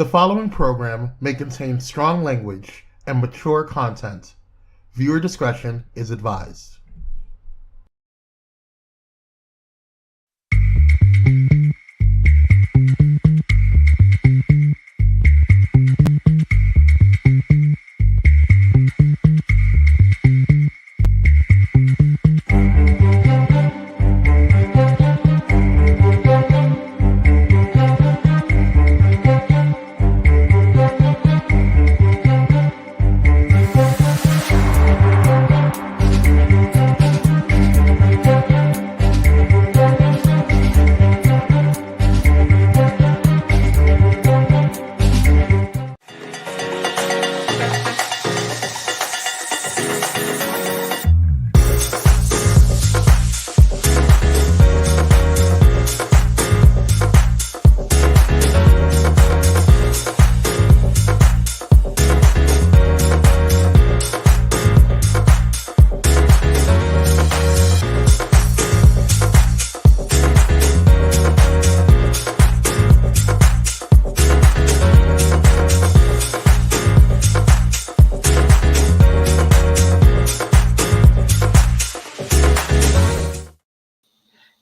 The following program may contain strong language and mature content. Viewer discretion is advised.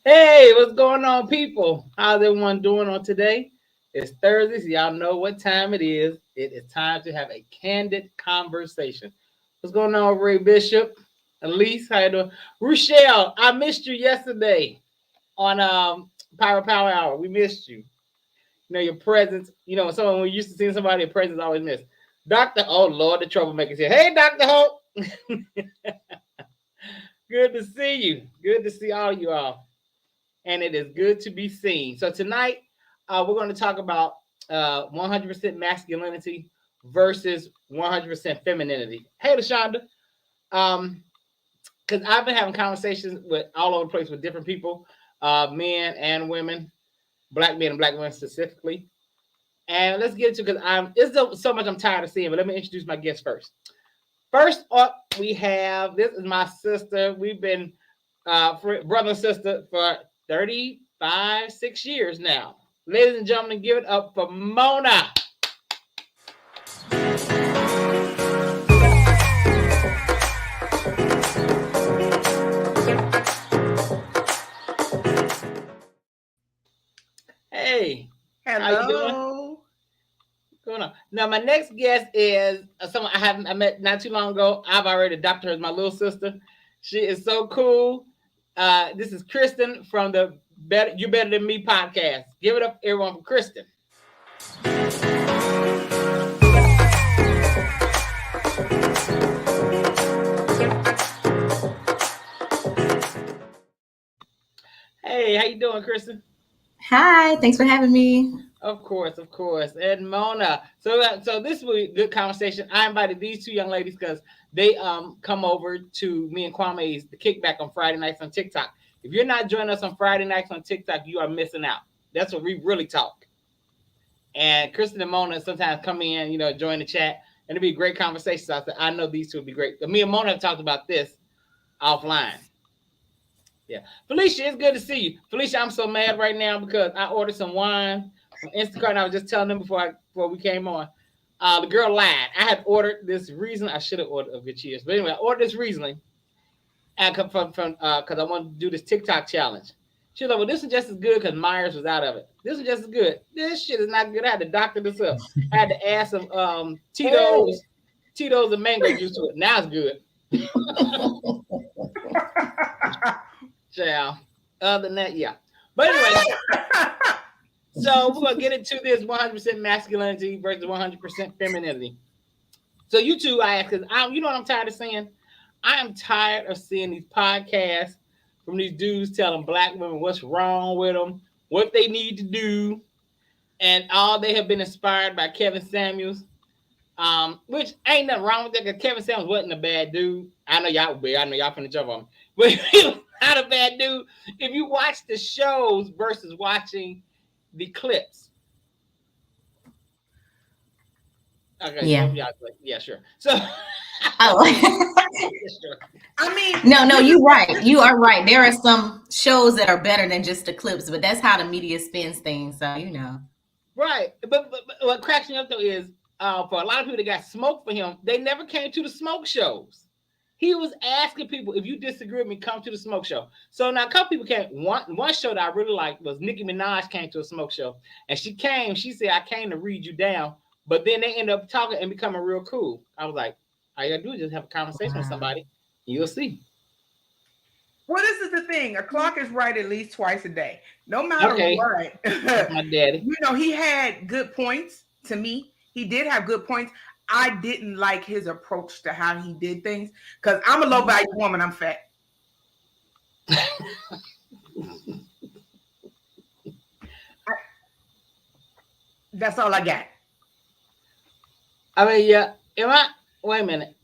Hey, what's going on, people? How's everyone doing on today? It's Thursday, so y'all know what time it is. It is time to have a candid conversation. What's going on, Ray Bishop? Elise, how you doing? Rochelle, I missed you yesterday on Power Hour. We missed you. You know, your presence. You know, someone we used to see somebody, your presence always missed. Dr. Oh, Lord, the troublemakers here. Hey, Dr. Hope. Good to see you. Good to see all you all. And it is good to be seen. So tonight, we're going to talk about 100% masculinity versus 100% femininity. Hey, LaShonda. Because I've been having conversations with all over the place with different people, men and women, black men and black women specifically. And let's get into it because it's so much I'm tired of seeing, but let me introduce my guest first. First up, we have, this is my sister. We've been brother and sister for 6 years now. Ladies and gentlemen, give it up for Mona. Hey. Hello. How you doing? What's going on? Now, my next guest is someone I met not too long ago. I've already adopted her as my little sister. She is so cool. This is Kristen from the You Better Than Me podcast. Give it up, everyone, for Kristen. Hey, how you doing, Kristen? Hi, thanks for having me. Of course. And Mona. So this will be a good conversation. I invited these two young ladies because they come over to me and Kwame's The Kickback on Friday nights on TikTok. If you're not joining us on Friday nights on TikTok, you are missing out. That's where we really talk. And Kristen and Mona sometimes come in, join the chat, and it'll be a great conversation. So I know these two will be great. But me and Mona have talked about this offline. Yeah. Felicia, it's good to see you. Felicia, I'm so mad right now because I ordered some wine from Instacart, and I was just telling them before we came on. The girl lied. I had ordered this Riesling. I should have ordered a good cheers. But anyway, I ordered this Riesling and from because I wanted to do this TikTok challenge. She was like, well, this is just as good because Myers was out of it. This is just as good. This shit is not good. I had to doctor this up. I had to add some Tito's and mango juice to it. Now it's good. Yeah. Other than that, yeah. But anyway, so we're gonna get into this 100% masculinity versus 100% femininity. So you two, I ask, because you know what I'm tired of saying? I am tired of seeing these podcasts from these dudes telling black women what's wrong with them, what they need to do, and all they have been inspired by Kevin Samuels, which ain't nothing wrong with that because Kevin Samuels wasn't a bad dude. I know y'all finna jump on me, but he was not a bad dude. If you watch the shows versus watching the clips. Okay, yeah, sure. So sure. I mean, no, you're right. You are right. There are some shows that are better than just the clips, but that's how the media spins things. So Right. But what cracks me up though is for a lot of people that got smoked for him, they never came to the smoke shows. He was asking people, if you disagree with me, come to the smoke show. So now a couple people came. One show that I really liked was Nicki Minaj came to a smoke show. And she came, she said, I came to read you down. But then they ended up talking and becoming real cool. I was like, all you gotta do is just have a conversation with somebody. You'll see. Well, this is the thing. A clock is right at least twice a day. No matter what. That's my daddy. You know, he had good points to me. He did have good points. I didn't like his approach to how he did things because I'm a low value woman. I'm fat. That's all I got. I mean, yeah. Wait a minute.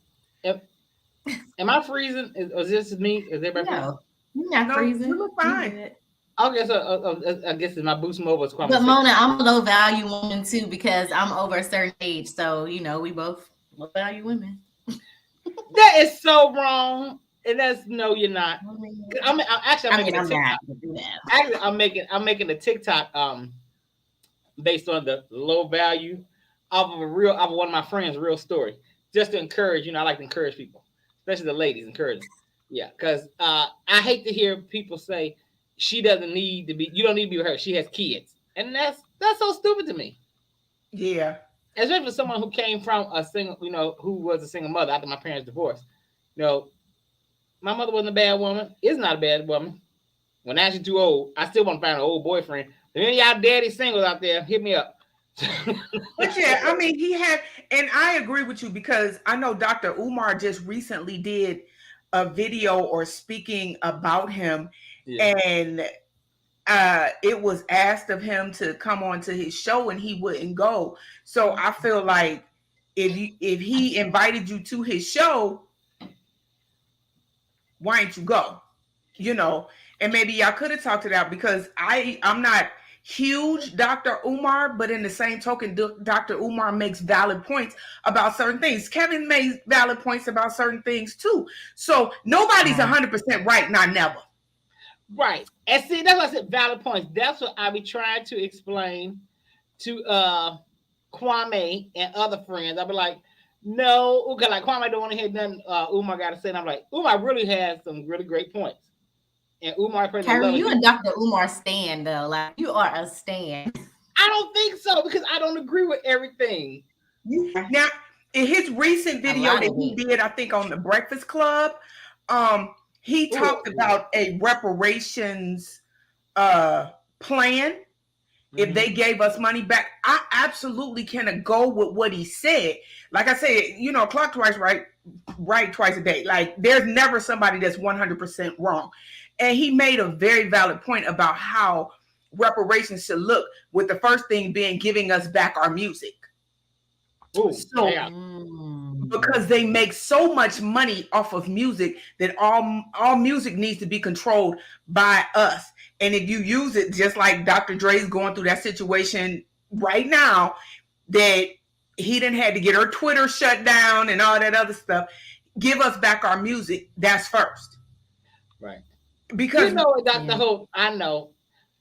Am I freezing? Is this me? Is everybody freezing? No, you're not freezing. You look fine. Okay, so I guess it's my Boost Mobile. But Mona, I'm a low value woman too because I'm over a certain age. So, you know, we both low value women. That is so wrong. And that's no, you're not. I'm making a TikTok based on the low value off of one of my friends' real story. Just to encourage, I like to encourage people, especially the ladies, encourage them. Yeah, because I hate to hear people say she doesn't need to be, you don't need to be with her. She has kids. And that's so stupid to me. Yeah. Especially for someone who came from a single, who was a single mother after my parents' divorce. My mother wasn't a bad woman. Is not a bad woman. When she's too old, I still want to find an old boyfriend. If any of y'all daddy singles out there, hit me up. But yeah, I mean, he had, and I agree with you because I know Dr. Umar just recently did a video or speaking about him, and it was asked of him to come on to his show and he wouldn't go. So I feel like if he invited you to his show, why didn't you go? And maybe y'all could have talked it out because I'm not huge Dr. Umar, but in the same token, Dr. Umar makes valid points about certain things. Kevin makes valid points about certain things too. So nobody's 100% right, not never. Right. And see, that's what I said, valid points. That's what I be trying to explain to Kwame and other friends. I'll be like, no, okay, like Kwame don't want to hear nothing Umar got to say. And I'm like, Umar really has some really great points. And Umar, Kyrie, you and Dr. Umar stand though. Like you are a stand. I don't think so because I don't agree with everything. Now, in his recent video that he did, I think on the Breakfast Club, he talked about a reparations plan. If they gave us money back, I absolutely can go with what he said. Like I said, clock twice right twice a day. Like there's never somebody that's 100% wrong. And he made a very valid point about how reparations should look, with the first thing being giving us back our music. Because they make so much money off of music that all music needs to be controlled by us. And if you use it, just like Dr. Dre's going through that situation right now, that he didn't had to get her Twitter shut down and all that other stuff, give us back our music. That's first. Right. Because Dr. Hope, I know.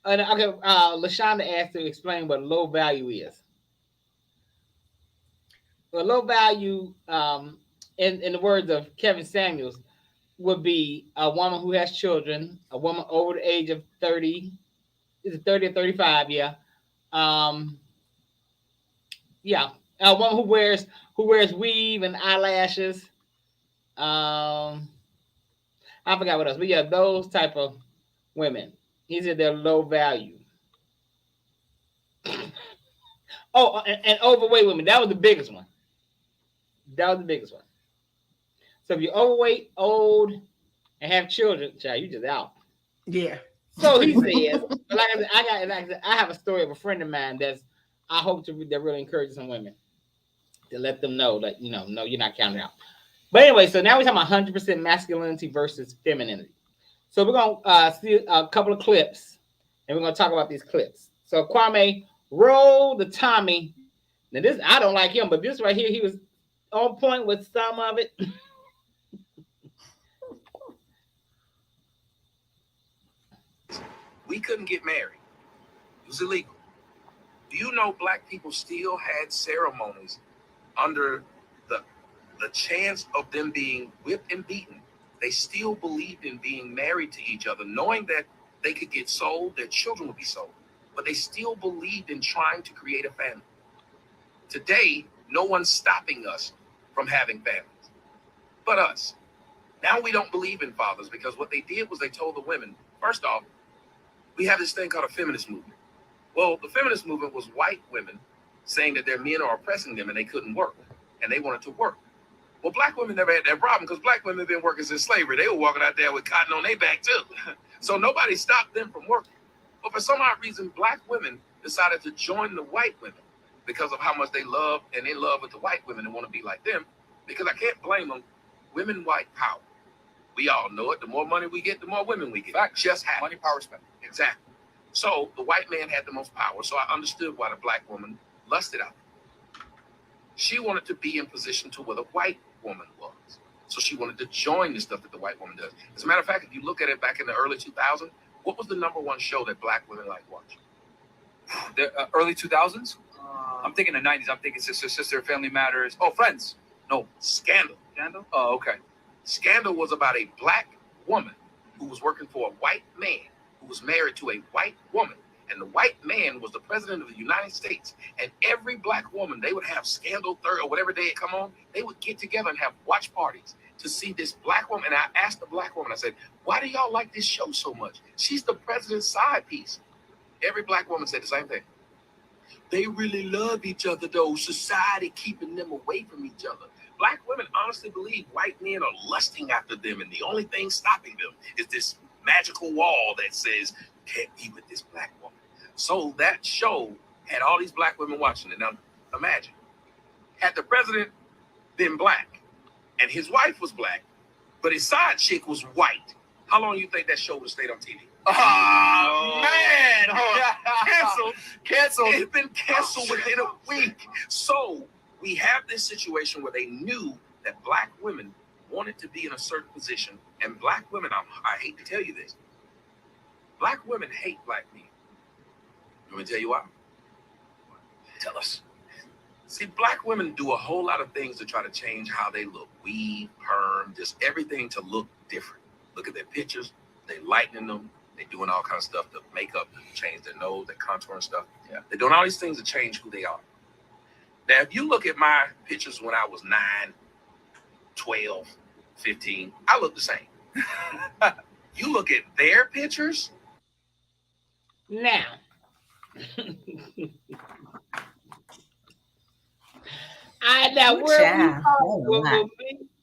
Okay, LaShonda asked to explain what low value is. Well, low value, in the words of Kevin Samuels, would be a woman who has children, a woman over the age of 30. Is it 30 or 35? Yeah. Yeah. A woman who wears weave and eyelashes. I forgot what else, but yeah, those type of women. He said they're low value. And overweight women. That was the biggest one. So if you're overweight, old, and have children, child, you just out. Yeah. So he says, I have a story of a friend of mine that really encourages some women to let them know that no, you're not counted out. But anyway, so now we're talking about 100% masculinity versus femininity. So we're gonna see a couple of clips, and we're gonna talk about these clips. So Kwame, roll the Tommy. Now this, I don't like him, but this right here, he was on point with some of it. We couldn't get married. It was illegal. Do you know black people still had ceremonies under the chance of them being whipped and beaten? They still believed in being married to each other, knowing that they could get sold, their children would be sold, but they still believed in trying to create a family. Today, no one's stopping us from having families, but us. Now we don't believe in fathers because what they did was they told the women, first off, we have this thing called a feminist movement. Well, the feminist movement was white women saying that their men are oppressing them and they couldn't work, and they wanted to work. Well, black women never had that problem because black women have been working since slavery. They were walking out there with cotton on their back too. So nobody stopped them from working. But for some odd reason, black women decided to join the white women because of how much they love and in love with the white women and want to be like them. Because I can't blame them. Women, white power. We all know it. The more money we get, the more women we get. Fact. Just happens. Money, power, respect. Exactly. So the white man had the most power. So I understood why the black woman lusted out. She wanted to be in position to where the white woman was. So she wanted to join the stuff that the white woman does. As a matter of fact, if you look at it back in the early 2000s, what was the #1 show that black women like watching? The early 2000s? I'm thinking the 90s. I'm thinking Sister, Family Matters. Oh, Friends. No. Scandal. Scandal? Oh, okay. Scandal was about a black woman who was working for a white man who was married to a white woman. And the white man was the president of the United States. And every black woman, they would have Scandal Third or whatever day it come on, they would get together and have watch parties to see this black woman. And I asked the black woman, I said, why do y'all like this show so much? She's the president's side piece. Every black woman said the same thing. They really love each other though. Society keeping them away from each other. Black women honestly believe white men are lusting after them. And the only thing stopping them is this magical wall that says, can't be with this black woman. So that show had all these black women watching it. Now, imagine, had the president been black and his wife was black, but his side chick was white, how long do you think that show would have stayed on TV? Oh, man! Canceled. It's been canceled within a week. So we have this situation where they knew that black women wanted to be in a certain position, and black women, I hate to tell you this, black women hate black men. Let me tell you why. Tell us. See, black women do a whole lot of things to try to change how they look. Weave, perm, just everything to look different. Look at their pictures. They lightening them. They doing all kinds of stuff to makeup, change their nose, their contour and stuff. Yeah. They're doing all these things to change who they are. Now, if you look at my pictures when I was 9, 12, 15, I look the same. You look at their pictures. Now,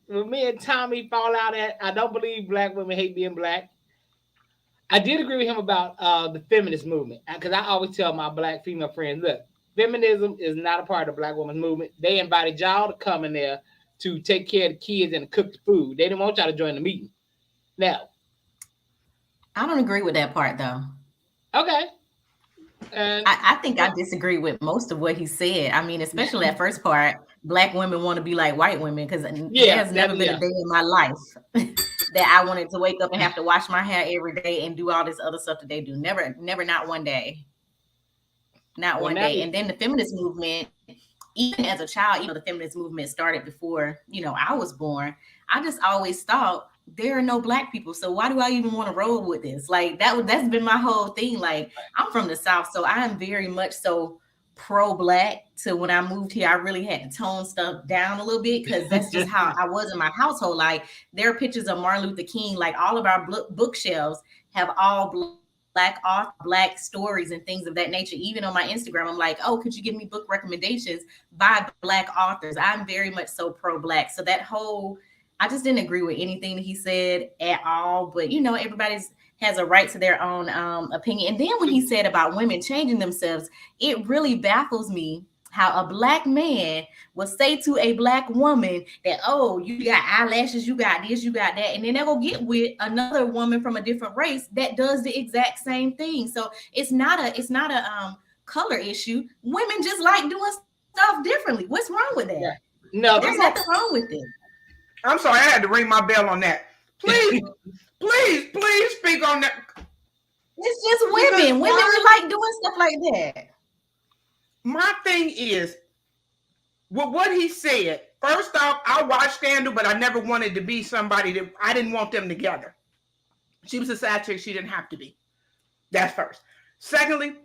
when me and Tommy fall out at, I don't believe black women hate being black. I did agree with him about the feminist movement, because I always tell my black female friends, look, feminism is not a part of the black women's movement. They invited y'all to come in there to take care of the kids and cook the food. They didn't want y'all to join the meeting. Now, I don't agree with that part though. Okay. I think I disagree with most of what he said. I mean, especially that first part, black women want to be like white women, because there has never been a day in my life that I wanted to wake up and have to wash my hair every day and do all this other stuff that they do. Never, not one day. Not one day. And then the feminist movement, even as a child, the feminist movement started before, I was born. I just always thought there are no black people, so why do I even want to roll with this? Like that's been my whole thing. Like, I'm from the South, so I am very much so pro-black. So when I moved here, I really had to tone stuff down a little bit, because that's just how I was in my household. Like, there are pictures of Martin Luther King. Like, all of our bookshelves have all black author, black stories and things of that nature. Even on my Instagram, I'm like, oh, could you give me book recommendations by black authors? I'm very much so pro-black. So that whole, I just didn't agree with anything that he said at all. But, everybody's has a right to their own opinion. And then when he said about women changing themselves, it really baffles me how a black man will say to a black woman that, oh, you got eyelashes, you got this, you got that. And then they'll go get with another woman from a different race that does the exact same thing. So it's not a color issue. Women just like doing stuff differently. What's wrong with that? Yeah. No, there's nothing wrong with it. I'm sorry, I had to ring my bell on that. Please, please speak on that. It's just women. Women like doing stuff like that. My thing is, with what he said, first off, I watched Scandal, but I never wanted to be somebody that I didn't want them together. She was a side chick. She didn't have to be. That's first. Secondly,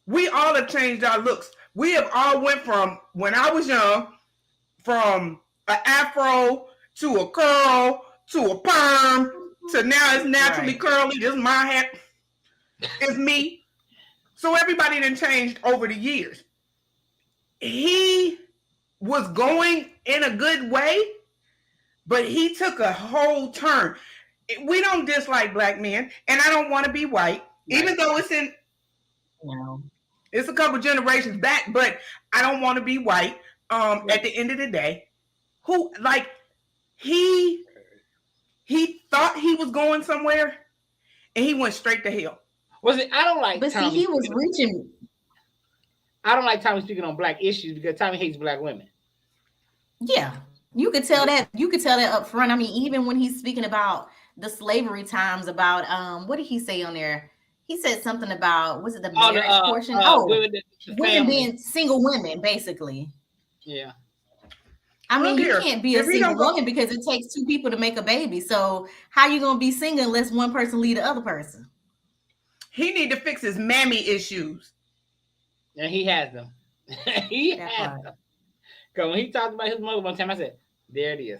we all have changed our looks. We have all went from, when I was young, from an afro to a curl to a perm to now it's naturally curly. This is my hair. It's me. So everybody done changed over the years. He was going in a good way, but he took a whole turn. We don't dislike black men, and I don't want to be white, even though it's it's a couple generations back, but I don't want to be white. At the end of the day, he thought he was going somewhere, and he went straight to hell. Was it? I don't like. But Tommy. See, he was reaching. I don't like Tommy speaking on black issues because Tommy hates black women. Yeah, you could tell that. You could tell that up front. I mean, even when he's speaking about the slavery times, about what did he say on there? He said something about, was it the marriage portion? Women being single women, basically. Yeah. I mean, you can't be a single woman because it takes two people to make a baby. So how you gonna be single unless one person lead the other person? He need to fix his mammy issues. And he has them. He has them. Because when he talked about his mother one time, I said, there it is.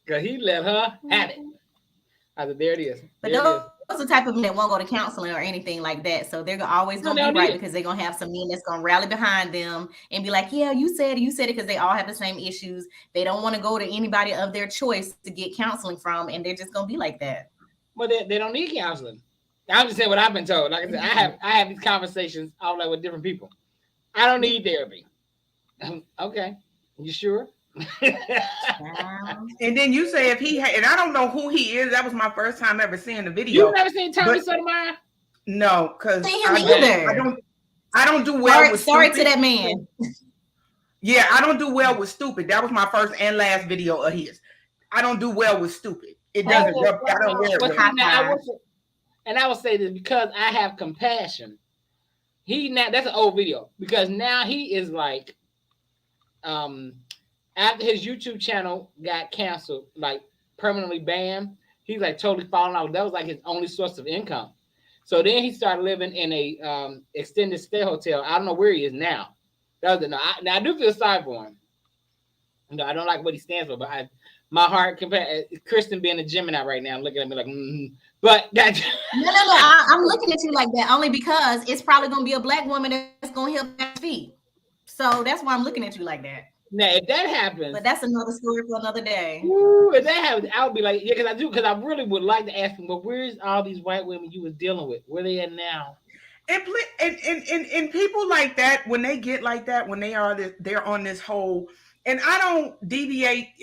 Because he let her have it. I said, there it is. But those are the type of men that won't go to counseling or anything like that. So they're always going to be right because they're going to have some men that's going to rally behind them and be like, yeah, you said it, because they all have the same issues. They don't want to go to anybody of their choice to get counseling from, and they're just going to be like that. But they don't need counseling. I'm just saying what I've been told. Like I said, I have these conversations all with different people. I don't need therapy. Okay. You sure? And then you say if he and I don't know who he is. That was my first time ever seeing the video. You've never seen Tommy Sotomayor? No, because I don't do well with sorry stupid. To that man. Yeah, I don't do well with stupid. That was my first and last video of his. I don't do well with stupid. It doesn't. I don't wear it. And I will say this because I have compassion. That's an old video because now he is like, after his YouTube channel got canceled, like permanently banned, he's like totally falling off. That was like his only source of income. So then he started living in a extended stay hotel. I don't know where he is now. Now I do feel sorry for him. No, I don't like what he stands for, but my heart Kristen being a Gemini right now, looking at me like, But that no. I'm looking at you like that only because it's probably gonna be a black woman that's gonna help that feet. So that's why I'm looking at you like that. Now, if that happens, but that's another story for another day. If that happens, I would be like, yeah, because I really would like to ask him, but where's all these white women you was dealing with? Where they at now? And people like that, when they get like that, when they're on this whole. And I don't deviate.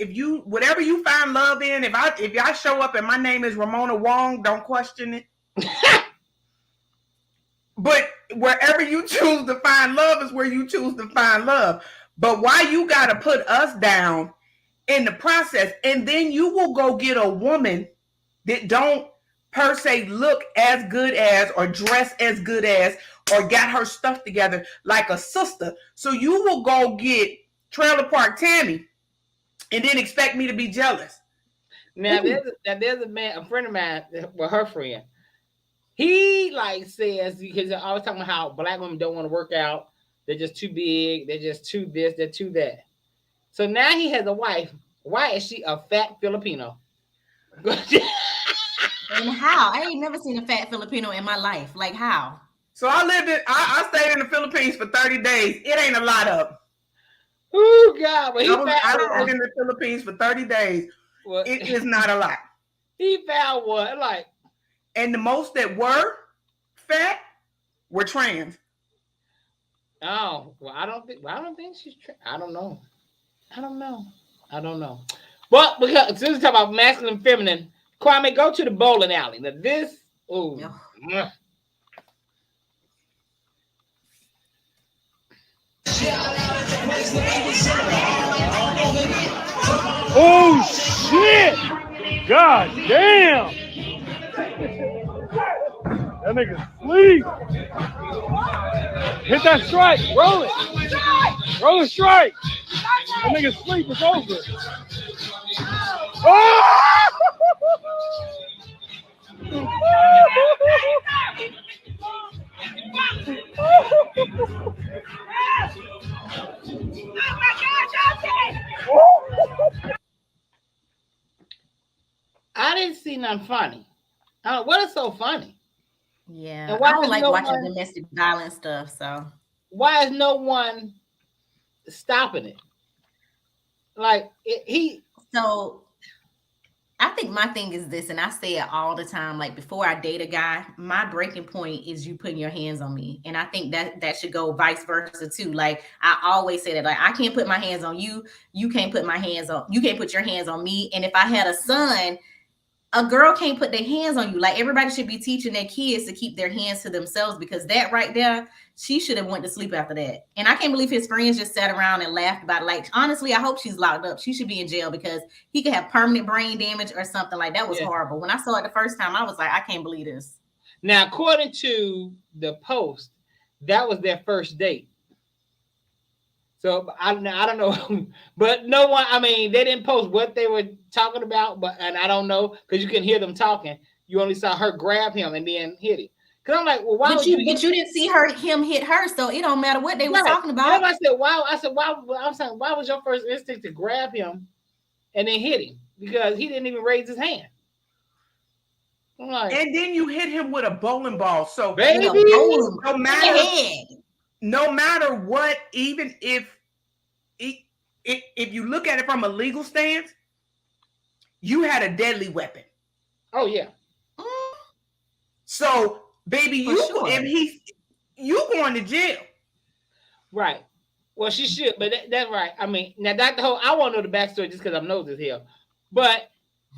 Whatever you find love in, if I show up and my name is Ramona Wong, don't question it. But wherever you choose to find love is where you choose to find love. But why you gotta put us down in the process, and then you will go get a woman that don't per se look as good as or dress as good as or got her stuff together like a sister. So you will go get Trailer Park Tammy, and then expect me to be jealous. Now there's a man, a friend of mine, with her friend. He says, because they're always talking about how black women don't want to work out. They're just too big. They're just too this. They're too that. So now he has a wife. Why is she a fat Filipino? And how? I ain't never seen a fat Filipino in my life. Like how? So I stayed in the Philippines for 30 days. It ain't a lot of. Oh God! But I was in the Philippines for 30 days. Well, it is not a lot. He found what? And the most that were fat were trans. Oh well, I don't think she's trans. I don't know. But because since we talk about masculine and feminine, Kwame, go to the bowling alley. Now this, oh shit! God damn! That nigga sleep. Hit that strike. Roll it. Roll a strike. That nigga sleep. It's over. Oh! I didn't see nothing funny. What is so funny? Yeah, I don't like watching domestic violence stuff. So why is no one stopping it? Like So I think my thing is this, and I say it all the time. Like before I date a guy, my breaking point is you putting your hands on me, and I think that should go vice versa too. Like I always say that, like I can't put my hands on you, you can't put your hands on me. And if I had a son, a girl can't put their hands on you. Like everybody should be teaching their kids to keep their hands to themselves, because that right there, she should have went to sleep after that. And I can't believe his friends just sat around and laughed about it. Like, honestly, I hope she's locked up. She should be in jail, because he could have permanent brain damage or something. Like that was horrible. When I saw it the first time, I was like, I can't believe this. Now, according to the Post, that was their first date. So I don't know, but no one. I mean, they didn't post what they were talking about, and I don't know, because you couldn't hear them talking. You only saw her grab him and then hit it. Because I'm like, well, why? But you didn't see him hit her, so it don't matter what they were talking about. And I said, wow. I said, why? I'm saying, why was your first instinct to grab him and then hit him? Because he didn't even raise his hand. Like, and then you hit him with a bowling ball. So baby, no matter what, even if you look at it from a legal stance, you had a deadly weapon. Oh yeah. So baby, you going to jail. Right. Well, she should, but that's right. I mean, now that the whole, I want to know the backstory just because I'm nosy here, but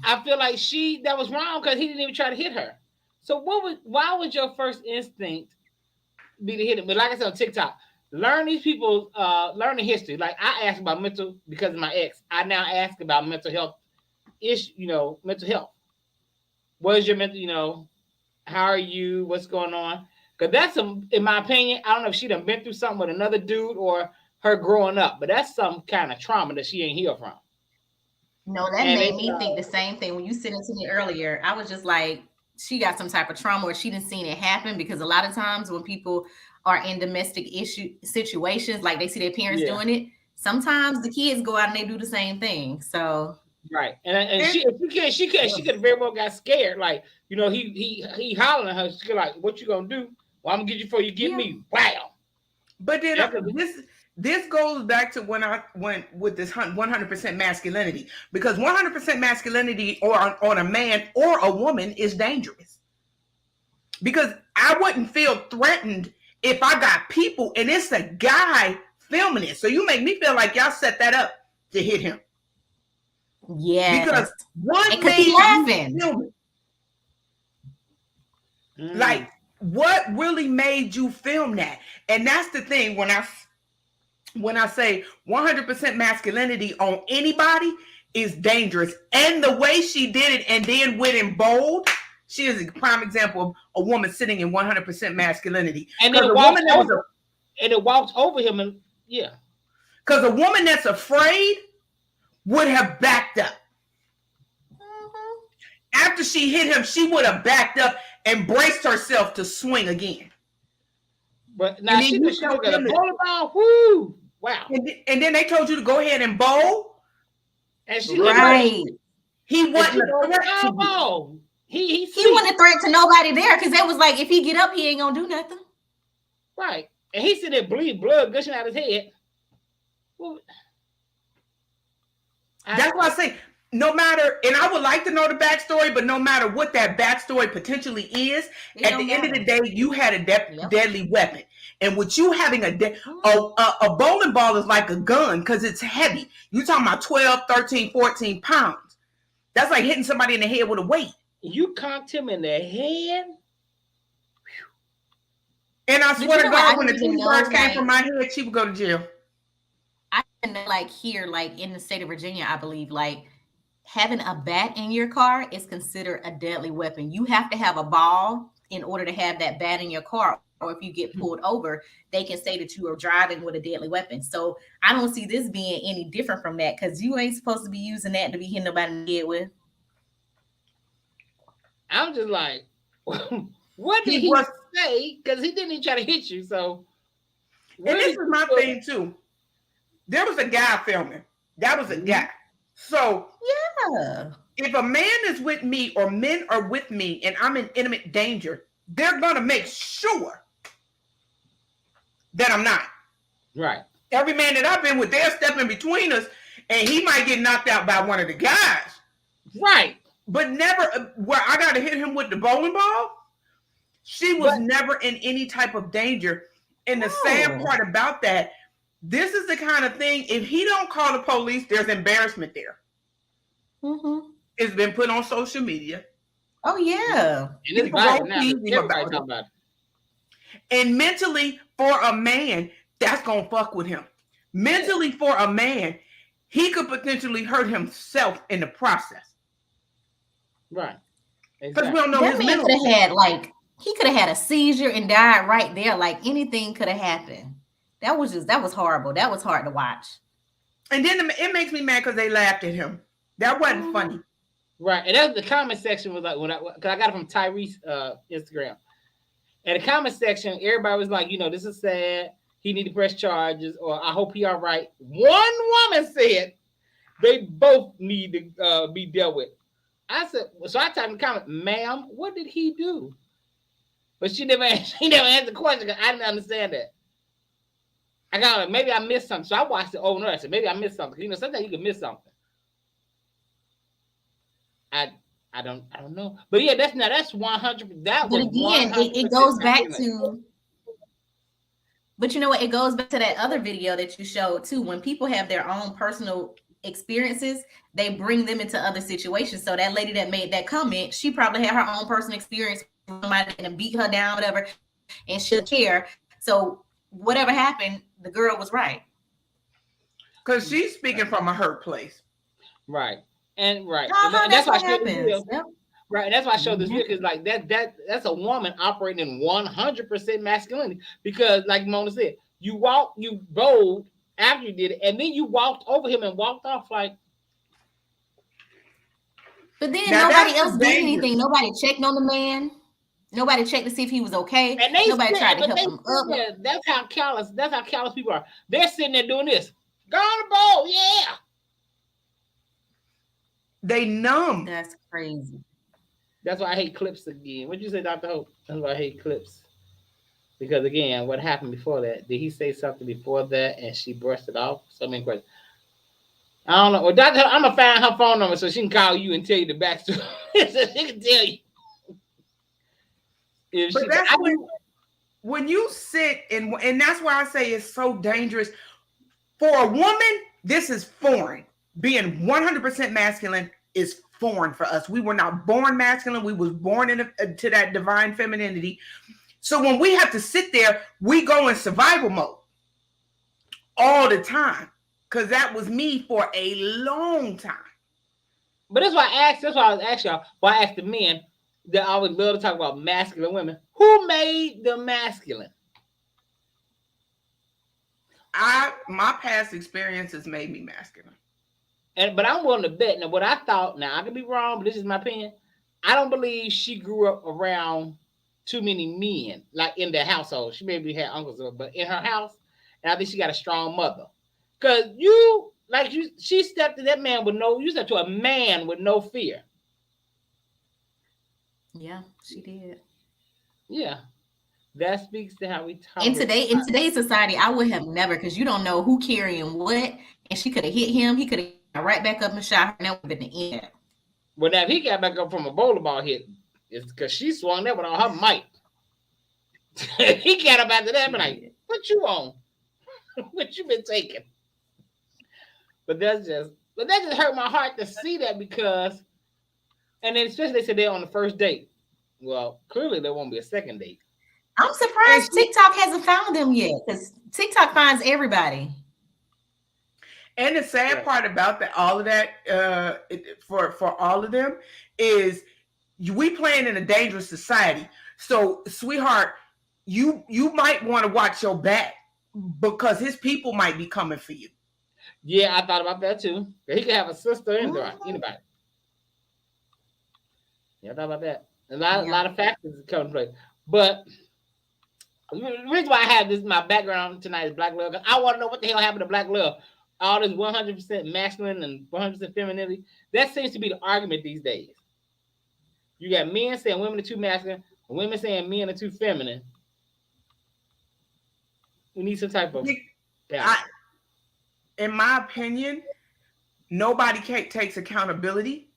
I feel like that was wrong because he didn't even try to hit her. So why would your first instinct be to hit him? But like I said on TikTok, learn these people, learn the history. Like I asked about mental because of my ex. I now ask about mental health mental health. What is your mental, how are you? What's going on? Because that's in my opinion, I don't know if she done been through something with another dude or her growing up, but that's some kind of trauma that she ain't healed from. No, that made me think the same thing. When you said it to me earlier, I was just like, she got some type of trauma or she didn't seen it happen, because a lot of times when people are in domestic situations, like they see their parents doing it, sometimes the kids go out and they do the same thing. So right, and she could very well got scared. Like he hollering at her. She could like, what you gonna do? Well, I'm gonna get you before you get me. Wow. But then this goes back to when I went with this 100% masculinity, because 100% masculinity on a man or a woman is dangerous. Because I wouldn't feel threatened if I got people and it's a guy filming it. So you make me feel like y'all set that up to hit him. Yeah. Because what made you film it? Like, what really made you film that? And that's the thing when I say 100% masculinity on anybody is dangerous. And the way she did it and then went in bold, she is a prime example of a woman sitting in 100% masculinity. And then it walked over him and because a woman that's afraid would have backed up. After she hit him, she would have backed up and braced herself to swing again. But now she was showing a bowling ball. Woo! Wow. And then they told you to go ahead and bowl. And she he wasn't a threat to you. He wasn't a threat to nobody there, because that was like, if he get up, he ain't gonna do nothing. Right. And he sitting there bleeding blood gushing out his head. Well, that's why I say, no matter, and I would like to know the backstory, but no matter what that backstory potentially is, at the end of the day, you had a deadly weapon. And with you having a bowling ball is like a gun because it's heavy. You're talking about 12, 13, 14 pounds. That's like hitting somebody in the head with a weight. You conked him in the head? And I swear to God, when the two birds came from my head, she would go to jail. I didn't know, like here, like in the state of Virginia, I believe, like having a bat in your car is considered a deadly weapon. You have to have a ball in order to have that bat in your car, or if you get pulled over, they can say that you are driving with a deadly weapon. So I don't see this being any different from that, because you ain't supposed to be using that to be hitting nobody in the head with. I'm just like, what did he say? Because he didn't even try to hit you. So, and this is my thing too. There was a guy filming. That was a guy. So yeah, if a man is with me or men are with me and I'm in imminent danger, they're gonna make sure that I'm not. Right. Every man that I've been with, they're stepping between us, and he might get knocked out by one of the guys. Right. But never where I got to hit him with the bowling ball. She was never in any type of danger. And the sad part about that, this is the kind of thing, if he don't call the police, there's embarrassment there. Mm-hmm. It's been put on social media. Oh, yeah. And mentally, for a man, that's going to fuck with him. Mentally, for a man, he could potentially hurt himself in the process. Right. Because we don't know that man could have had, like, he could have had a seizure and died right there. Like, anything could have happened. That was horrible. That was hard to watch. And then it makes me mad because they laughed at him. That wasn't funny. Right. And that's the comment section was like, because I got it from Tyrese's Instagram. And the comment section, everybody was like, this is sad. He need to press charges, or I hope he all right. One woman said they both need to be dealt with. I said, so I typed in the comment, ma'am, what did he do? But she never answered the question because I didn't understand that. I got maybe I missed something. So I watched it over and over. I said, maybe I missed something. Sometimes you can miss something. I don't know. But yeah, that's 100. That was. But again, it goes back to. But you know what? It goes back to that other video that you showed too. When people have their own personal experiences, they bring them into other situations. So that lady that made that comment, she probably had her own personal experience. Somebody and beat her down, whatever, and she'll care. So whatever happened, the girl was right. Because she's speaking from a hurt place. Right. And right. And that's why I showed this video. Yep. Right. And that's why I showed this video, because like that's a woman operating in 100% masculinity. Because like Mona said, you bowled after you did it, and then you walked over him and walked off like. But then nobody else did anything. Nobody checked on the man. Nobody checked to see if he was okay. And nobody tried to help him up. That's how callous people are. They're sitting there doing this. Go on the bowl, yeah. They numb. That's crazy. That's why I hate clips again. What'd you say, Dr. Hope? That's why I hate clips. Because again, what happened before that? Did he say something before that and she brushed it off? So many questions. I don't know. Well, Dr. Hope, I'm gonna find her phone number so she can call you and tell you the backstory. So she can tell you. But that's when you sit and that's why I say it's so dangerous. For a woman, this is foreign. Being 100% masculine is foreign for us. We were not born masculine. We was born to that divine femininity. So when we have to sit there, we go in survival mode all the time. Because that was me for a long time. But that's why I was asking y'all. Why I asked the men that I would love to talk about masculine women. Who made them masculine? My past experiences made me masculine. But I'm willing to bet. Now, what I thought, now I could be wrong, but this is my opinion. I don't believe she grew up around too many men, like in the household. She maybe had uncles, but in her house, and I think she got a strong mother. Because she stepped to that man you stepped to a man with no fear. Yeah, she did. Yeah. That speaks to how we talk. In today's society, I would have never, because you don't know who carrying what, and she could have hit him. He could have got right back up and shot her, and that would have been the end. Well, now if he got back up from a bowling ball hit, it's because she swung that with all her might. He got up after that, but like, what you on? What you been taking? But that just hurt my heart to see that, because, and then especially they said they're on the first date. Well, clearly there won't be a second date. I'm surprised TikTok hasn't found them yet, because TikTok finds everybody. And the sad part about that, all of that, for all of them, is we playing in a dangerous society. So, sweetheart, you might want to watch your back because his people might be coming for you. Yeah, I thought about that too. He could have a sister and anybody. Yeah, I thought about that. A lot of factors come into play. But the reason why I have this, my background tonight is black love. I want to know what the hell happened to black love. All this 100% masculine and 100% femininity. That seems to be the argument these days. You got men saying women are too masculine, and women saying men are too feminine. We need some type of balance. In my opinion, nobody takes accountability.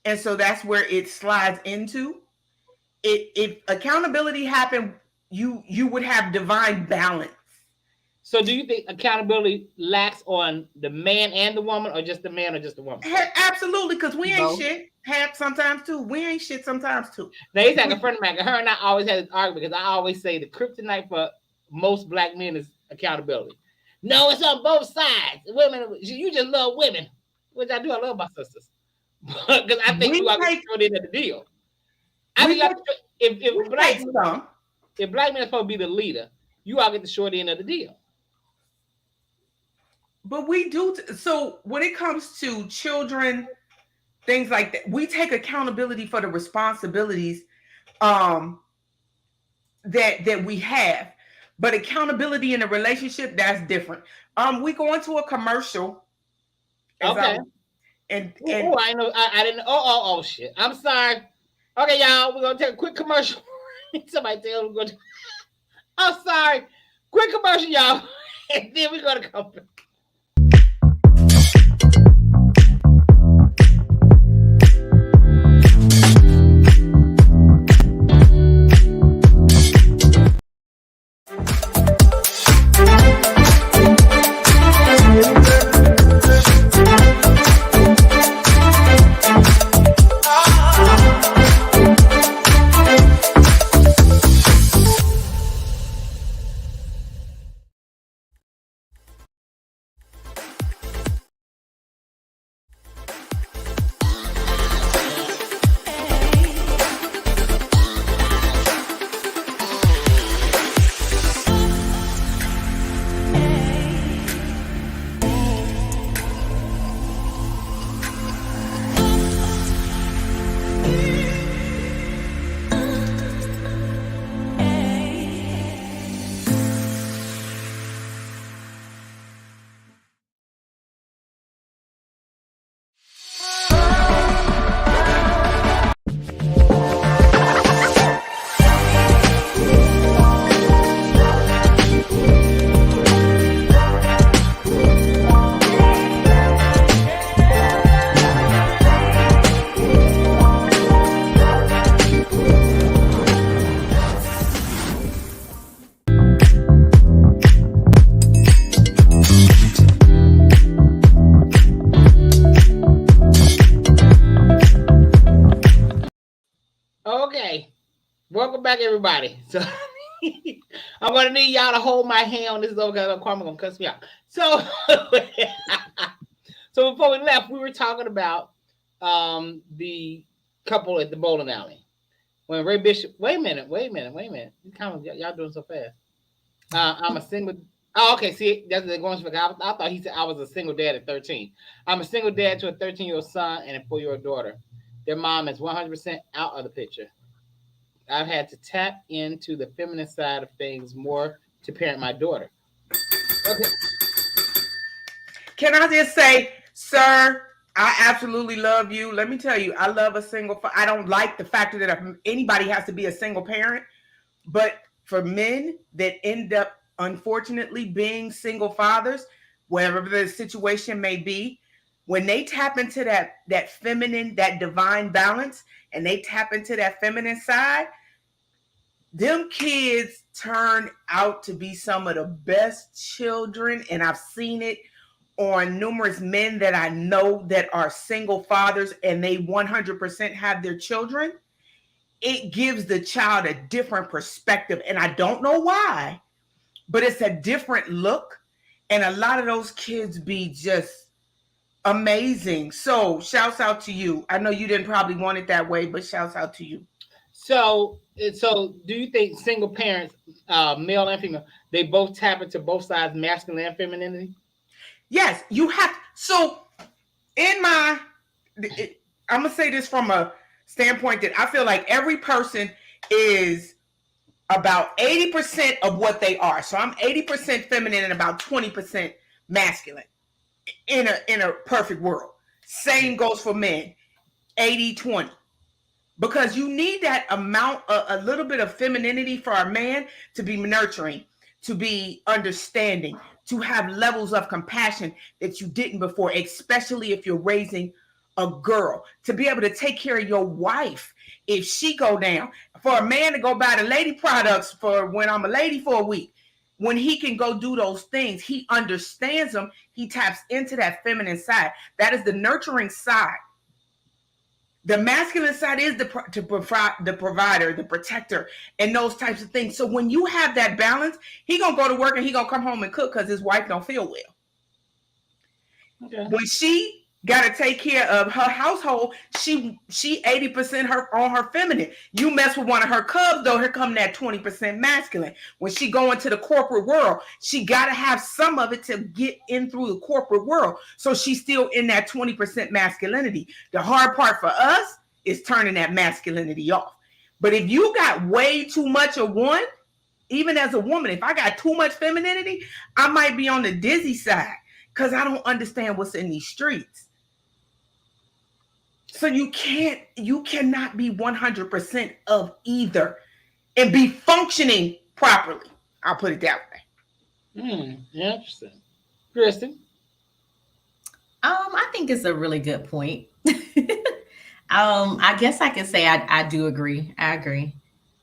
And so that's where it slides into. If accountability happened, you would have divine balance. So do you think accountability lacks on the man and the woman, or just the man or just the woman? Absolutely, because we ain't shit. Sometimes too. We ain't shit sometimes too. Now, he's like a friend of mine. Her and I always had this argument because I always say the kryptonite for most black men is accountability. No, it's on both sides. Women, you just love women, which I do. I love my sisters. Because I think you are going to throw it into the deal. I mean, if black men are supposed to be the leader, you all get the short end of the deal. But we do. So when it comes to children, things like that, we take accountability for the responsibilities that we have. But accountability in a relationship, that's different. We go into a commercial. Okay. I know. I didn't know. Oh, shit. I'm sorry. Okay, y'all, we're going to take a quick commercial. Somebody tell them we're going to. I'm sorry. Quick commercial, y'all. And then we're going to come back. Okay, welcome back, everybody. So I'm gonna need y'all to hold my hand on this though, because Kwame gonna cuss me out. So, so before we left, we were talking about the couple at the bowling alley when Ray Bishop. Wait a minute. Y'all doing so fast. I'm a single. Oh, okay. See, that's the going. I thought he said I was a single dad at 13. I'm a single dad to a 13-year-old son and a 4-year-old daughter. Their mom is 100% out of the picture. I've had to tap into the feminine side of things more to parent my daughter. Okay. Can I just say, sir, I absolutely love you. Let me tell you, I love a single. I don't like the fact that anybody has to be a single parent, but for men that end up, unfortunately, being single fathers, wherever the situation may be, when they tap into that feminine, that divine balance, and they tap into that feminine side, them kids turn out to be some of the best children. And I've seen it on numerous men that I know that are single fathers and they 100% have their children. It gives the child a different perspective. And I don't know why, but it's a different look. And a lot of those kids be just amazing. So shouts out to you. I know you didn't probably want it that way, but shouts out to you. So do you think single parents, male and female, they both tap into both sides, masculine and femininity? Yes, you have. So I'm gonna say this from a standpoint that I feel like every person is about 80% of what they are. So I'm 80% feminine and about 20% masculine in a perfect world. Same goes for men, 80-20. Because you need that amount, a little bit of femininity for a man to be nurturing, to be understanding, to have levels of compassion that you didn't before, especially if you're raising a girl, to be able to take care of your wife if she go down. For a man to go buy the lady products for when I'm a lady for a week, when he can go do those things, he understands them. He taps into that feminine side. That is the nurturing side. The masculine side is the provider, the protector, and those types of things. So when you have that balance, he gonna go to work and he gonna come home and cook because his wife don't feel well. Okay. When she got to take care of her household, she 80% on her feminine. You mess with one of her cubs, though, here come that 20% masculine. When she go into the corporate world, she got to have some of it to get in through the corporate world. So she's still in that 20% masculinity. The hard part for us is turning that masculinity off. But if you got way too much of one, even as a woman, if I got too much femininity, I might be on the dizzy side because I don't understand what's in these streets. So you cannot be 100% of either and be functioning properly. I'll put it that way. Interesting. Kristen? I think it's a really good point. I guess I can say I do agree. I agree.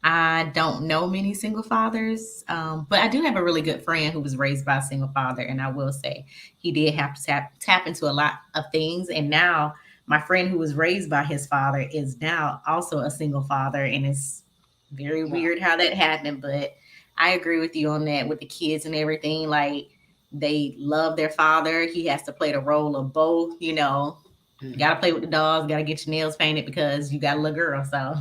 I don't know many single fathers, but I do have a really good friend who was raised by a single father. And I will say he did have to tap into a lot of things. And now my friend who was raised by his father is now also a single father. And it's very weird how that happened. But I agree with you on that with the kids and everything. Like, they love their father. He has to play the role of both, you know. You got to play with the dogs, got to get your nails painted because you got a little girl. So.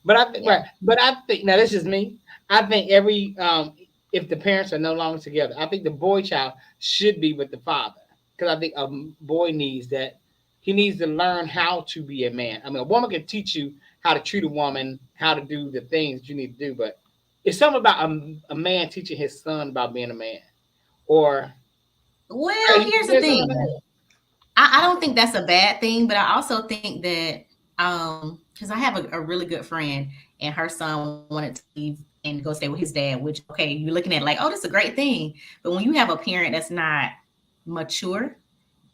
But I think, But I think, now this is me. I think if the parents are no longer together, I think the boy child should be with the father. Because I think a boy needs that. He needs to learn how to be a man. I mean, a woman can teach you how to treat a woman, how to do the things you need to do. But it's something about a man teaching his son about being a man. Well, here's the thing. I don't think that's a bad thing, but I also think that because I have a really good friend and her son wanted to leave and go stay with his dad, which, okay, you're looking at like, oh, that's a great thing. But when you have a parent that's not mature,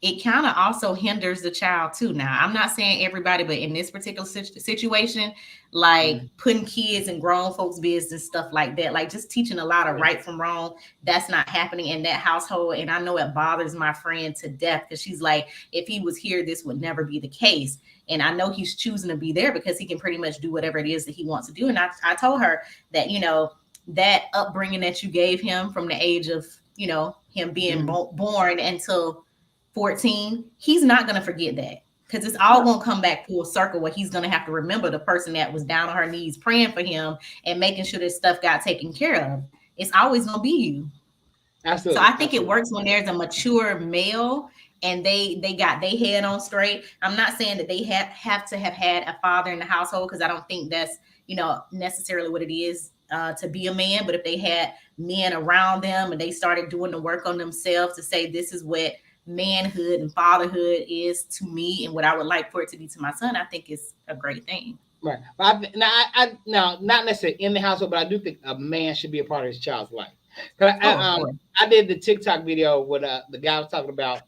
it kind of also hinders the child too. Now, I'm not saying everybody, but in this particular situation, like putting kids in grown folks' business, stuff like that, like just teaching a lot of right from wrong, that's not happening in that household. And I know it bothers my friend to death because she's like, if he was here, this would never be the case. And I know he's choosing to be there because he can pretty much do whatever it is that he wants to do. And I told her that, you know, that upbringing that you gave him from the age of, you know, him being born until 14, he's not going to forget that because it's all going to come back full circle where he's going to have to remember the person that was down on her knees praying for him and making sure this stuff got taken care of. It's always going to be you. Absolutely. So I think it works when there's a mature male and they got their head on straight. I'm not saying that they have to have had a father in the household because I don't think that's, you know, necessarily what it is to be a man. But if they had men around them and they started doing the work on themselves to say, this is what manhood and fatherhood is to me and what I would like for it to be to my son, I think it's a great thing. Right. But I not necessarily in the household, but I do think a man should be a part of his child's life. I did the TikTok video with the guy was talking about.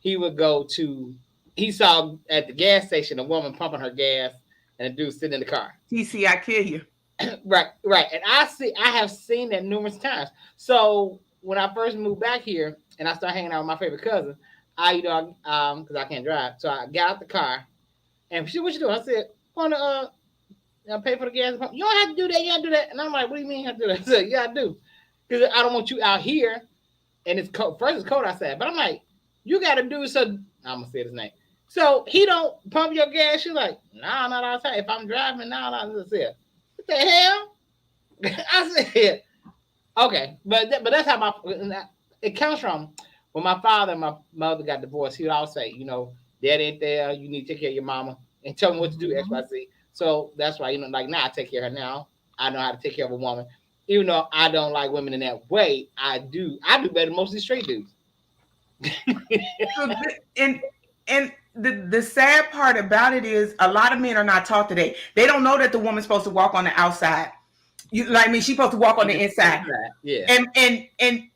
He saw at the gas station a woman pumping her gas and a dude sitting in the car. TC, I kill you. Right. And I have seen that numerous times. So when I first moved back here and I started hanging out with my favorite cousin, because I can't drive, so I got out the car and she, what you doing? I said, want to pay for the gas pump? You don't have to do that. You gotta do that. And I'm like, what do you mean you have to do that? I said, yeah, I do, because I don't want you out here and it's cold. First it's cold outside, but I'm like, you got to do so. I'm gonna say his name. So he don't pump your gas. She's like, nah, not outside. If I'm driving, nah, that's it. What the hell? I said, okay, but that's how it comes from. When my father and my mother got divorced, he would always say, you know, Dad ain't there. You need to take care of your mama and tell me what to do. X, Y, Z. So that's why, you know, like now I take care of her now. I know how to take care of a woman, even though I don't like women in that way. I do better than most of these straight dudes. and the sad part about it is a lot of men are not taught today. They don't know that the woman's supposed to walk on the outside. You like me? She's supposed to walk on the inside. Yeah. And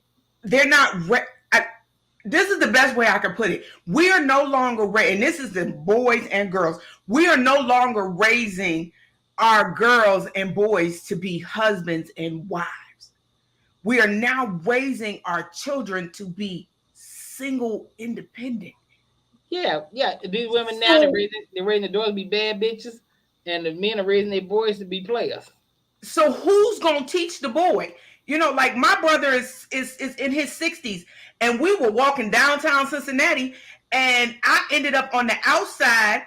they're not. This is the best way I can put it. We are no longer and this is the boys and girls. We are no longer raising our girls and boys to be husbands and wives. We are now raising our children to be single, independent. Yeah. These women now they're raising the daughters to be bad bitches, and the men are raising their boys to be players. So who's gonna teach the boy? You know, like my brother is in his 60s, and we were walking downtown Cincinnati, and I ended up on the outside,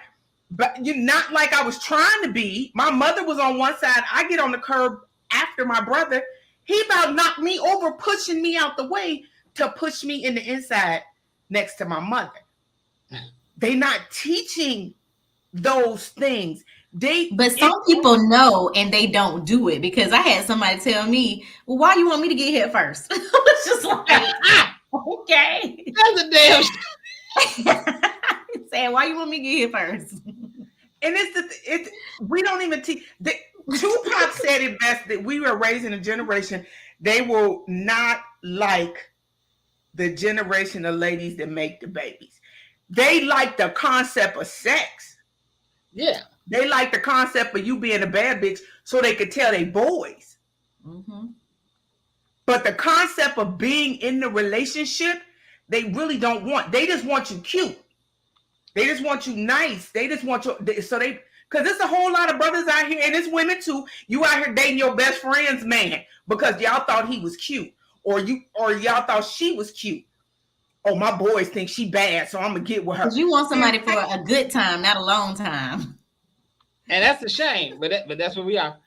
but not like I was trying to be. My mother was on one side. I get on the curb after my brother. He about knocked me over, pushing me out the way to push me in the inside next to my mother. They not teaching those things. But some people know and they don't do it, because I had somebody tell me, well, why you want me to get hit first? It's just like, okay. That's a damn saying, why you want me to get hit first? And we don't even teach. Tupac said it best, that we were raising a generation, they will not like the generation of ladies that make the babies. They like the concept of sex. Yeah. They like the concept of you being a bad bitch so they could tell they boys. Mm-hmm. But the concept of being in the relationship, they really don't want. They just want you cute. They just want you nice. They just want you. Because there's a whole lot of brothers out here, and it's women too. You out here dating your best friend's man because y'all thought he was cute, or y'all thought she was cute. Oh, my boys think she bad, so I'm gonna get with her. Because you want somebody for a good time, not a long time. And that's a shame, but that's what we are.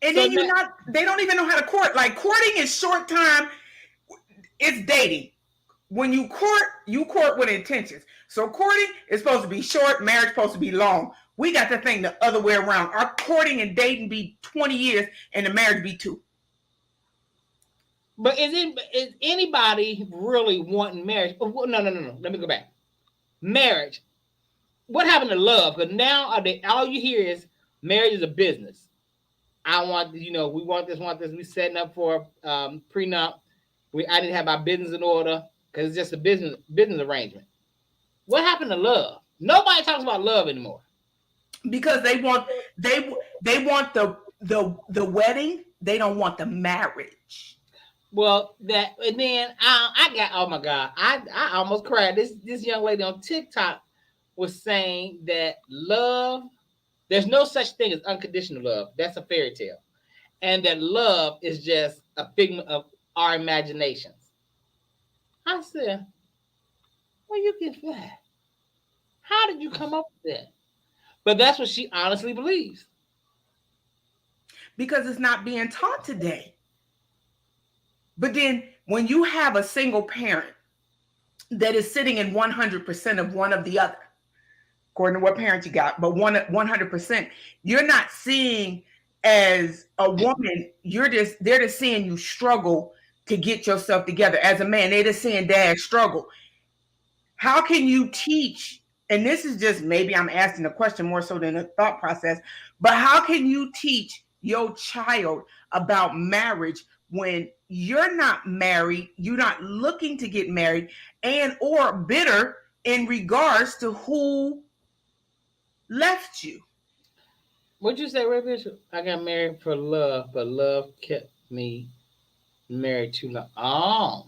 And so then they don't even know how to court. Like, courting is short time. It's dating. When you court with intentions. So courting is supposed to be short, marriage supposed to be long. We got the thing the other way around. Our courting and dating be 20 years and the marriage be 2. But is anybody really wanting marriage? No. Let me go back. Marriage. What happened to love? Because now all you hear is marriage is a business. I want, we want this. We setting up for prenup. I didn't have our business in order because it's just a business arrangement. What happened to love? Nobody talks about love anymore. Because they want the wedding. They don't want the marriage. Well, and then I got, oh my God, I almost cried. This young lady on TikTok was saying that love, there's no such thing as unconditional love. That's a fairy tale. And that love is just a figment of our imaginations. I said, where you get that? How did you come up with that? But that's what she honestly believes. Because it's not being taught today. But then when you have a single parent that is sitting in 100% of one of the other, according to what parent you got, but 100%, you're not seeing as a woman, they're just seeing you struggle to get yourself together. As a man, they're just seeing dad struggle. How can you teach? And this is just, maybe I'm asking a question more so than a thought process, but how can you teach your child about marriage when you're not married, you're not looking to get married, and or bitter in regards to who left you? What'd you say, Ray Bishop? I got married for love, but love kept me married too long. Oh.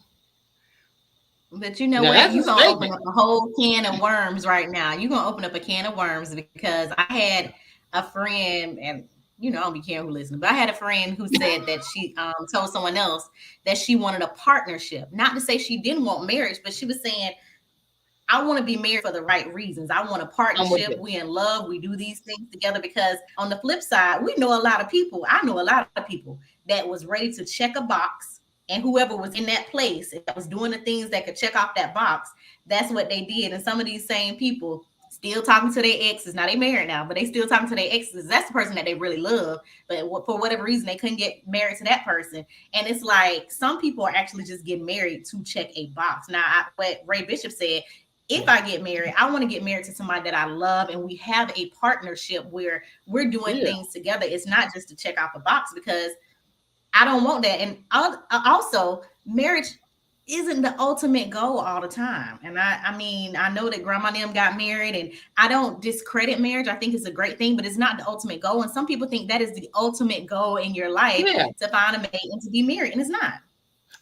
But you know what? You're going to open up a whole can of worms right now. You're going to open up a can of worms, because I had a friend, and I don't be caring who listens, but I had a friend who said that she told someone else that she wanted a partnership. Not to say she didn't want marriage, but she was saying I want to be married for the right reasons. I want a partnership. We in love. We do these things together because on the flip side, we know a lot of people. I know a lot of people that was ready to check a box, and whoever was in that place that was doing the things that could check off that box, that's what they did. And some of these same people still talking to their exes. Now they married now, but they still talking to their exes. That's the person that they really love. But for whatever reason, they couldn't get married to that person. And it's like some people are actually just getting married to check a box. Now, what Ray Bishop said, if I get married, I want to get married to somebody that I love, and we have a partnership where we're doing things together. It's not just to check off a box, because I don't want that. And also, marriage isn't the ultimate goal all the time. And I mean, I know that grandma and them got married, and I don't discredit marriage. I think it's a great thing, but it's not the ultimate goal. And some people think that is the ultimate goal in your life, to find a mate and to be married, and it's not.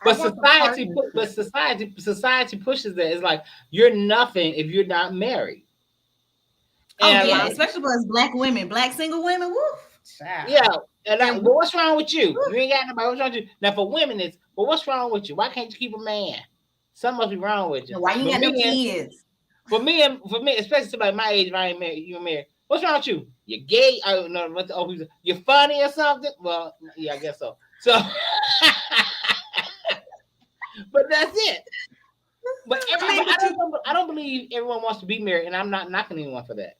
But society pushes that. It's like you're nothing if you're not married. And especially for us Black women, Black single women. Woo. Yeah, and but what's wrong with you? You ain't got nobody. What's wrong with you? Now for women, it's but what's wrong with you? Why can't you keep a man? Something must be wrong with you. Why you got no kids? For me, especially somebody my age, if I ain't married, you married. What's wrong with you? You're gay? I don't know. You're funny or something? Well, yeah, I guess so. So. But that's it. But I don't believe everyone wants to be married, and I'm not knocking anyone for that.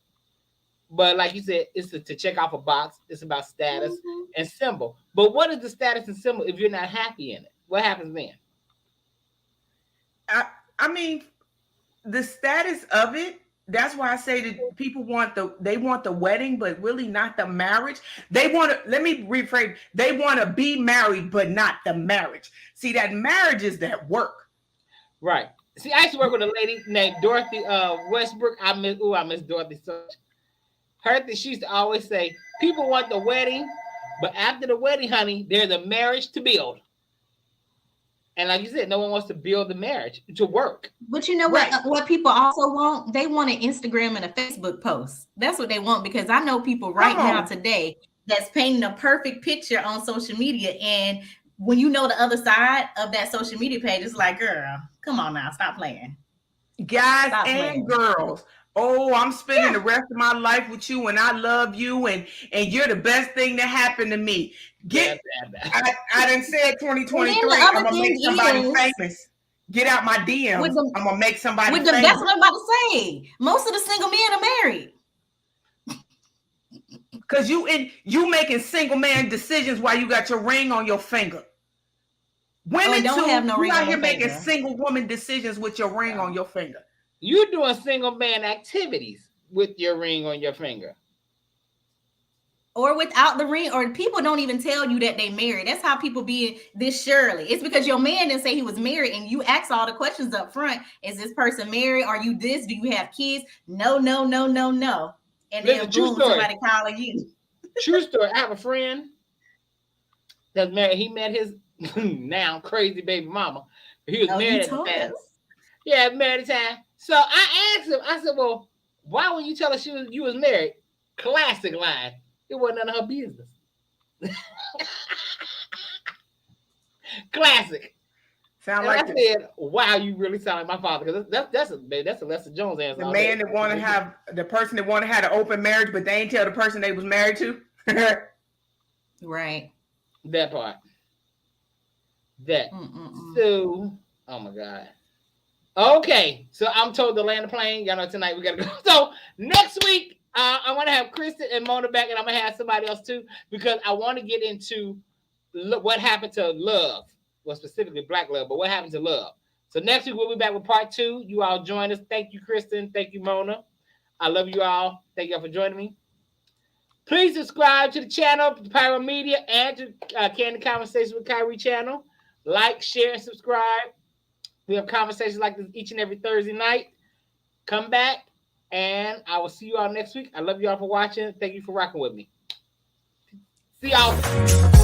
But like you said, it's to check off a box. It's about status and symbol. But what is the status and symbol if you're not happy in it? What happens then? I mean, the status of it. That's why I say that people want the wedding, but really not the marriage. They want to, let me rephrase, they want to be married, but not the marriage. See, that marriage is that work. Right. See, I used to work with a lady named Dorothy Westbrook. I miss Dorothy so much. Her thing, she used to always say, people want the wedding, but after the wedding, honey, there's a marriage to build. And like you said, no one wants to build the marriage to work. But you know what people also want? They want an Instagram and a Facebook post. That's what they want, because I know people now today that's painting a perfect picture on social media. And when you know the other side of that social media page, it's like, girl, come on now, stop playing. Guys and girls. Oh, I'm spending the rest of my life with you, and I love you, and you're the best thing that happened to me. I done said 2023. I'm gonna make somebody famous. Get out my DMs. I'm gonna make somebody famous. That's what I'm about to say. Most of the single men are married. Cause you making single man decisions while you got your ring on your finger. Women don't have no ring on out here making finger. Single woman decisions with your ring on your finger. You're doing single man activities with your ring on your finger. Or without the ring, or people don't even tell you that they married. That's how people be this surely. It's because your man didn't say he was married, and you ask all the questions up front. Is this person married? Are you this? Do you have kids? No. And then boom, somebody calling you. True story. I have a friend that's married. He met his now crazy baby mama. He was married at the time. Yeah, married at the time. So I asked him, I said, well, why would you tell us you was married? Classic line. It wasn't none of her business. Classic. Sound and like I said, wow, you really sound like my father. Because that's a Lester Jones answer. The man that want to have, the person that want to have an open marriage, but they ain't tell the person they was married to. Right. That part. That. So, oh my God. Okay, so I'm told to land the plane. Y'all know tonight we gotta go. So next week, I'm gonna have Kristen and Mona back, and I'm gonna have somebody else too, because I want to get into what happened to love. Well, specifically Black love, but what happened to love. So next week we'll be back with part 2. You all join us. Thank you, Kristen. Thank you, Mona. I love you all. Thank you all for joining me. Please subscribe to the channel, Pyro Media, and to Kandid Konversations with Kire channel. Like, share, and subscribe. We have conversations like this each and every Thursday night. Come back, and I will see you all next week. I love you all for watching. Thank you for rocking with me. See y'all.